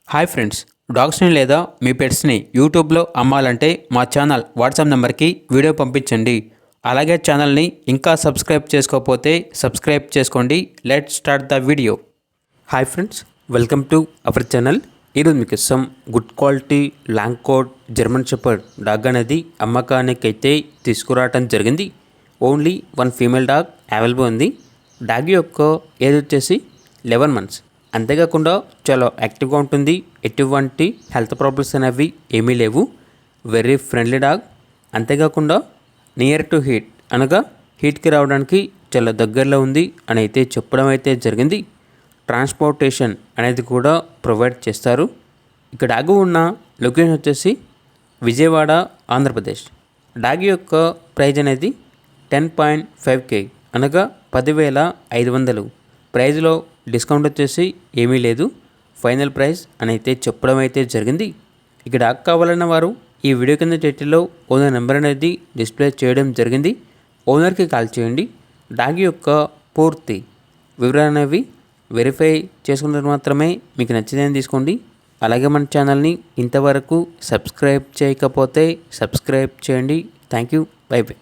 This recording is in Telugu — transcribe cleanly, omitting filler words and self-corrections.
హాయ్ ఫ్రెండ్స్, డాగ్స్ని లేదా మీ పెట్స్ని యూట్యూబ్లో అమ్మాలంటే మా ఛానల్ వాట్సాప్ నెంబర్కి వీడియో పంపించండి. అలాగే ఛానల్ని ఇంకా సబ్స్క్రైబ్ చేసుకోకపోతే సబ్స్క్రైబ్ చేసుకోండి. Let start the video. Hi friends, welcome to our channel. ఈరోజు మీకు good quality long coat German shepherd dog అనేది అమ్మకానికి అయితే తీసుకురావడం జరిగింది. Only one female dog available ఉంది. డాగ్ యొక్క ఏజ్ వచ్చేసి 11 months. అంతేకాకుండా చాలా యాక్టివ్గా ఉంటుంది. ఎటువంటి హెల్త్ ప్రాబ్లమ్స్ అనేవి ఏమీ లేవు. Very friendly dog. అంతేకాకుండా నియర్ టు హీట్ అనగా హీట్కి రావడానికి చాలా దగ్గరలో ఉంది అని అయితే చెప్పడం అయితే జరిగింది. ట్రాన్స్పోర్టేషన్ అనేది కూడా ప్రొవైడ్ చేస్తారు. ఇక్కడ డాగ్ ఉన్న లొకేషన్ వచ్చేసి విజయవాడ, ఆంధ్రప్రదేశ్. డాగ్ యొక్క ప్రైజ్ అనేది 10.5K అనగా 10,500. ప్రైజ్లో డిస్కౌంట్ వచ్చేసి ఏమీ లేదు. ఫైనల్ ప్రైస్ అని అయితే చెప్పడం అయితే జరిగింది. ఇక్కడ డాగ్ కావాలన్న వారు ఈ వీడియో కింద టైటిల్లో ఓనర్ నెంబర్ అనేది డిస్ప్లే చేయడం జరిగింది. ఓనర్కి కాల్ చేయండి. డాగ్ యొక్క పూర్తి వివరాలు అనేవి వెరిఫై చేసుకున్న మాత్రమే మీకు నచ్చినది తీసుకోండి. అలాగే మన ఛానల్ని ఇంతవరకు సబ్స్క్రైబ్ చేయకపోతే సబ్స్క్రైబ్ చేయండి. Thank you. By by.